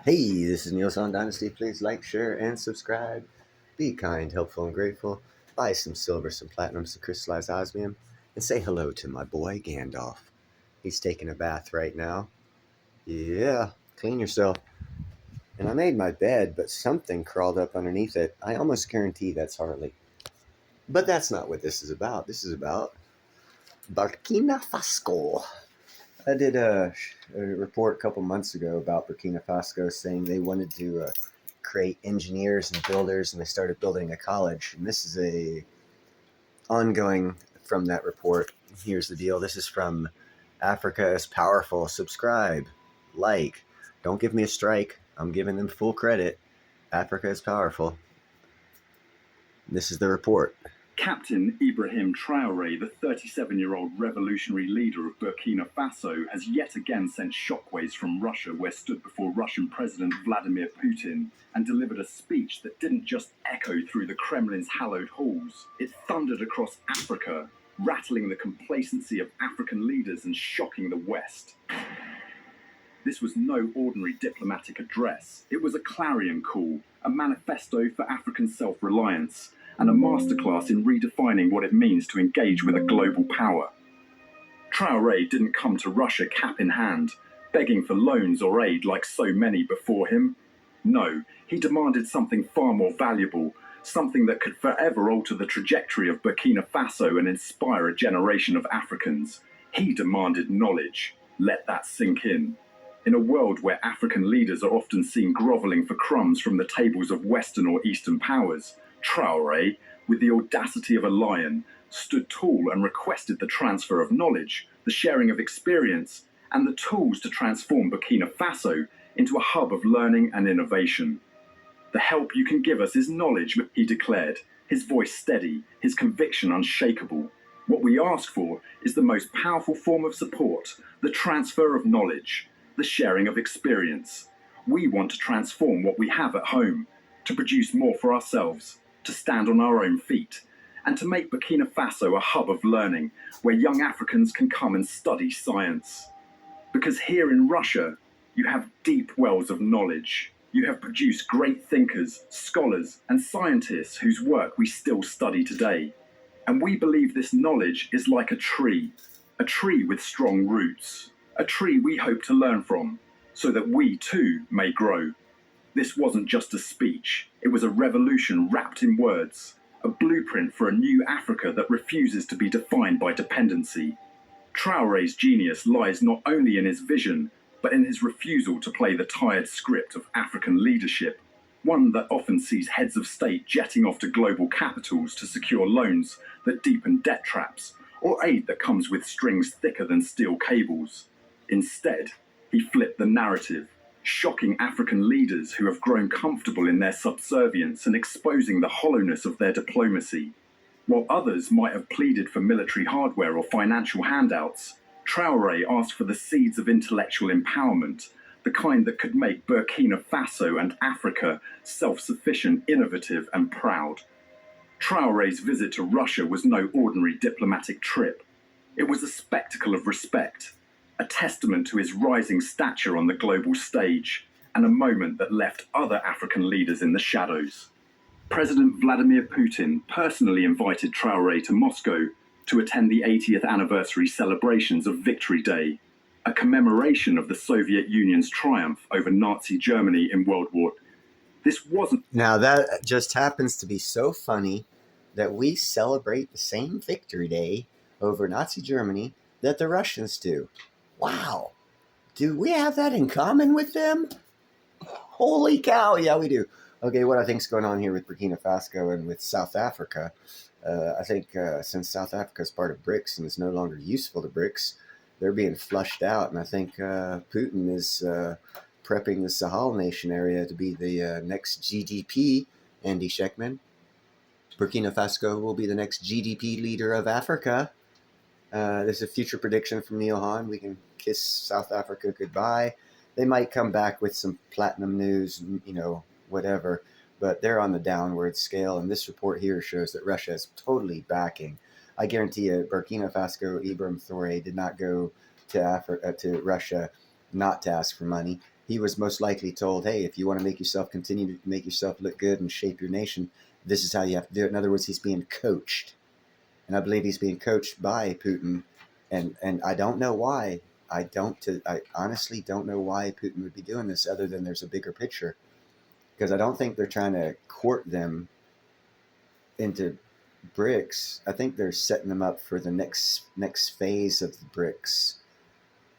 Hey, this is Neil on Dynasty. Please like, share, and subscribe. Be kind, helpful, and grateful. Buy some silver, some platinum, some crystallized osmium, and say hello to my boy Gandalf. He's taking a bath right now. Yeah, clean yourself. And I made my bed, but something crawled up underneath it. I almost guarantee that's Harley. But that's not what this is about. This is about Burkina Faso. I did a report a couple months ago about Burkina Faso saying they wanted to create engineers and builders, and they started building a college. And this is a ongoing from that report. Here's the deal. This is from Africa is Powerful. Subscribe, like. Don't give me a strike. I'm giving them full credit. Africa is Powerful. This is the report. Captain Ibrahim Traoré, the 37-year-old revolutionary leader of Burkina Faso, has yet again sent shockwaves from Russia, where stood before Russian President Vladimir Putin and delivered a speech that didn't just echo through the Kremlin's hallowed halls. It thundered across Africa, rattling the complacency of African leaders and shocking the West. This was no ordinary diplomatic address. It was a clarion call, a manifesto for African self-reliance, and a masterclass in redefining what it means to engage with a global power. Traoré didn't come to Russia cap in hand, begging for loans or aid like so many before him. No, he demanded something far more valuable, something that could forever alter the trajectory of Burkina Faso and inspire a generation of Africans. He demanded knowledge. Let that sink in. In a world where African leaders are often seen groveling for crumbs from the tables of Western or Eastern powers, Traoré, with the audacity of a lion, stood tall and requested the transfer of knowledge, the sharing of experience, and the tools to transform Burkina Faso into a hub of learning and innovation. The help you can give us is knowledge, he declared, his voice steady, his conviction unshakable. What we ask for is the most powerful form of support, the transfer of knowledge, the sharing of experience. We want to transform what we have at home, to produce more for ourselves, to stand on our own feet, and to make Burkina Faso a hub of learning where young Africans can come and study science. Because here in Russia, you have deep wells of knowledge. You have produced great thinkers, scholars, and scientists whose work we still study today. And we believe this knowledge is like a tree with strong roots, a tree we hope to learn from, so that we too may grow. This wasn't just a speech, it was a revolution wrapped in words, a blueprint for a new Africa that refuses to be defined by dependency. Traoré's genius lies not only in his vision, but in his refusal to play the tired script of African leadership, one that often sees heads of state jetting off to global capitals to secure loans that deepen debt traps, or aid that comes with strings thicker than steel cables. Instead, he flipped the narrative, shocking African leaders who have grown comfortable in their subservience and exposing the hollowness of their diplomacy. While others might have pleaded for military hardware or financial handouts, Traoré asked for the seeds of intellectual empowerment, the kind that could make Burkina Faso and Africa self-sufficient, innovative, and proud. Traoré's visit to Russia was no ordinary diplomatic trip. It was a spectacle of respect, a testament to his rising stature on the global stage, and a moment that left other African leaders in the shadows. President Vladimir Putin personally invited Traoré to Moscow to attend the 80th anniversary celebrations of Victory Day, a commemoration of the Soviet Union's triumph over Nazi Germany in World War II. This wasn't... Now, that just happens to be so funny that we celebrate the same Victory Day over Nazi Germany that the Russians do. Wow. Do we have that in common with them? Holy cow. Yeah, we do. Okay, what I think is going on here with Burkina Faso and with South Africa, I think since South Africa is part of BRICS and is no longer useful to BRICS, they're being flushed out. And I think Putin is prepping the Sahel Nation area to be the next GDP, Andy Sheckman. Burkina Faso will be the next GDP leader of Africa. There's a future prediction from Neil Hahn. We can kiss South Africa goodbye. They might come back with some platinum news, whatever, but they're on the downward scale. And this report here shows that Russia is totally backing. I guarantee you, Burkina Faso, Ibrahim Traoré did not go to Russia not to ask for money. he was most likely told, hey, if you want to continue to make yourself look good and shape your nation, this is how you have to do it. In other words, he's being coached. And I believe he's being coached by Putin. And I don't know why. I honestly don't know why Putin would be doing this other than there's a bigger picture. Because I don't think they're trying to court them into BRICS. I think they're setting them up for the next phase of the BRICS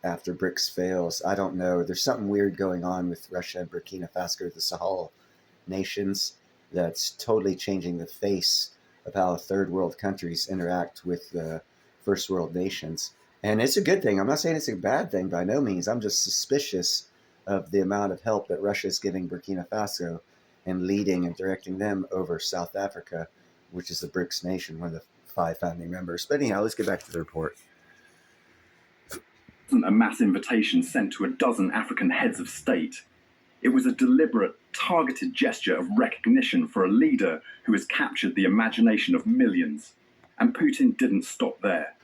after BRICS fails. I don't know. There's something weird going on with Russia and Burkina Faso, the Sahel nations, that's totally changing the face of how third world countries interact with the first world nations. And it's a good thing. I'm not saying it's a bad thing by no means. I'm just suspicious of the amount of help that Russia is giving Burkina Faso and leading and directing them over South Africa, which is the BRICS nation, one of the 5 founding members. But anyhow, let's get back to the report. A mass invitation sent to a dozen African heads of state. It was a deliberate, targeted gesture of recognition for a leader who has captured the imagination of millions. And Putin didn't stop there.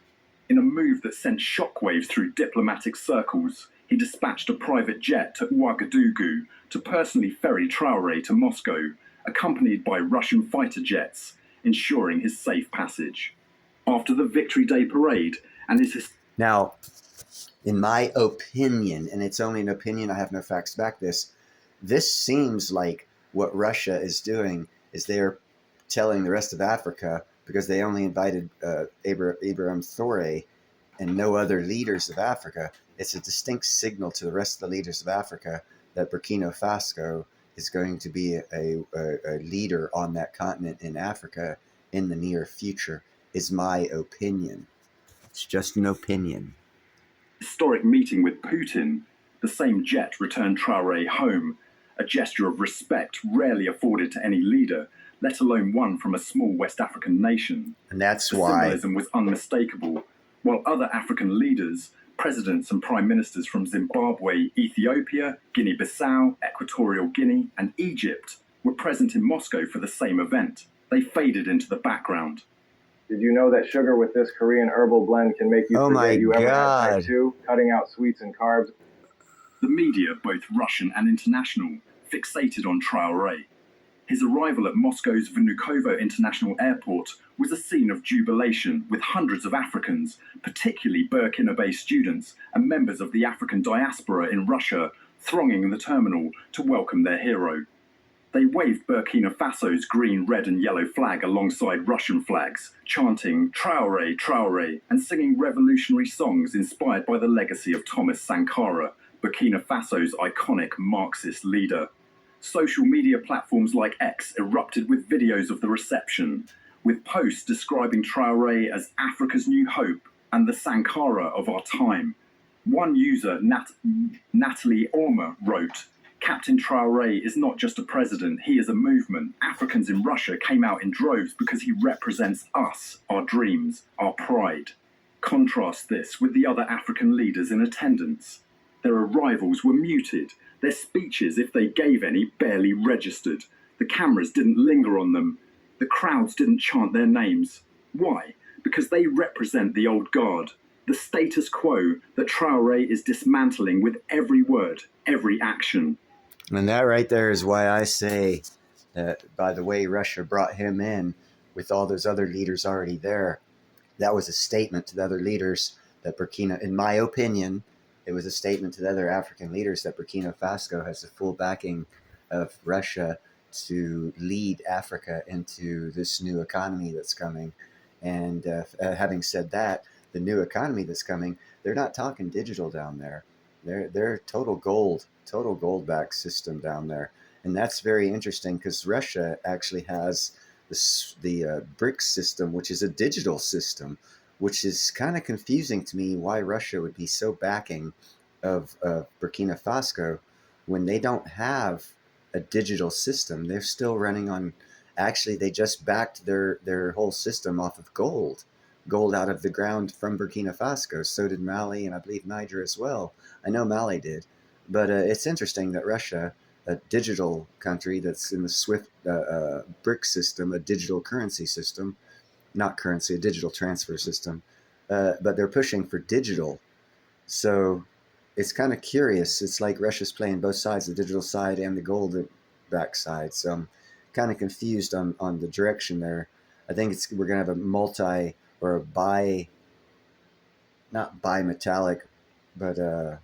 In a move that sent shockwaves through diplomatic circles, he dispatched a private jet to Ouagadougou to personally ferry Traoré to Moscow, accompanied by Russian fighter jets, ensuring his safe passage. After the Victory Day parade and his... Now, in my opinion, and it's only an opinion, I have no facts to back this seems like what Russia is doing is they're telling the rest of Africa, because they only invited Ibrahim Traoré and no other leaders of Africa, it's a distinct signal to the rest of the leaders of Africa that Burkina Faso is going to be a leader on that continent in Africa in the near future, is my opinion. It's just an opinion. Historic meeting with Putin, the same jet returned Traoré home, a gesture of respect rarely afforded to any leader, let alone one from a small West African nation. And that's the why symbolism was unmistakable, while other African leaders, presidents and prime ministers from Zimbabwe, Ethiopia, Guinea-Bissau, Equatorial Guinea, and Egypt were present in Moscow for the same event. They faded into the background. Did you know that sugar with this Korean herbal blend can make you forget you ever had type 2, cutting out sweets and carbs? The media, both Russian and international, fixated on Traoré. His arrival at Moscow's Vnukovo International Airport was a scene of jubilation, with hundreds of Africans, particularly Burkina-Faso students and members of the African diaspora in Russia, thronging the terminal to welcome their hero. They waved Burkina Faso's green, red and yellow flag alongside Russian flags, chanting Traoré, Traoré, and singing revolutionary songs inspired by the legacy of Thomas Sankara, Burkina Faso's iconic Marxist leader. Social media platforms like X erupted with videos of the reception, with posts describing Traoré as Africa's new hope and the Sankara of our time. One user, Natalie Ormer, wrote, "Captain Traoré is not just a president, he is a movement. Africans in Russia came out in droves because he represents us, our dreams, our pride." Contrast this with the other African leaders in attendance. Their arrivals were muted. Their speeches, if they gave any, barely registered. The cameras didn't linger on them. The crowds didn't chant their names. Why? Because they represent the old guard, the status quo that Traoré is dismantling with every word, every action. And that right there is why I say that, by the way, Russia brought him in with all those other leaders already there. That was a statement to the other leaders that Burkina, in my opinion, it was a statement to the other African leaders that Burkina Faso has the full backing of Russia to lead Africa into this new economy that's coming. And having said that, the new economy that's coming, they're not talking digital down there. They're total gold-backed system down there. And that's very interesting because Russia actually has the BRICS system, which is a digital system, which is kind of confusing to me why Russia would be so backing of Burkina Faso when they don't have a digital system. They're still running on, actually, they just backed their whole system off of gold out of the ground from Burkina Faso. So did Mali, and I believe Niger as well. I know Mali did. But it's interesting that Russia, a digital country that's in the SWIFT BRICS system, a digital currency system, not currency, a digital transfer system, but they're pushing for digital. So it's kind of curious. It's like Russia's playing both sides, the digital side and the gold back side. So I'm kind of confused on the direction there. I think we're going to have a multi or a not bimetallic, but a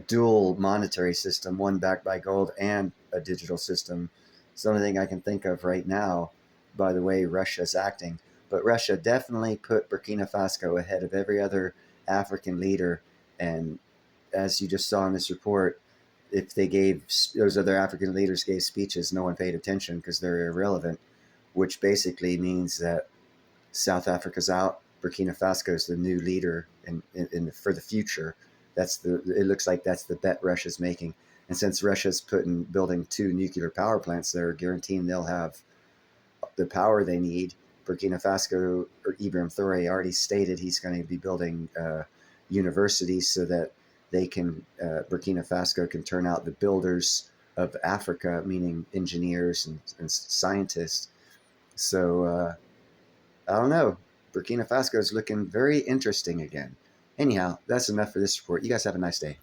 dual monetary system, one backed by gold and a digital system. It's the only thing I can think of right now by the way Russia's acting. But Russia definitely put Burkina Faso ahead of every other African leader. And as you just saw in this report, if those other African leaders gave speeches, no one paid attention because they're irrelevant, which basically means that South Africa's out. Burkina Faso is the new leader for the future. It looks like that's the bet Russia's making. And since Russia's building 2 nuclear power plants, they're guaranteeing they'll have the power they need. Burkina Faso, or Ibrahim Traoré, already stated he's going to be building universities so that Burkina Faso can turn out the builders of Africa, meaning engineers and scientists. So I don't know. Burkina Faso is looking very interesting again. Anyhow, that's enough for this report. You guys have a nice day.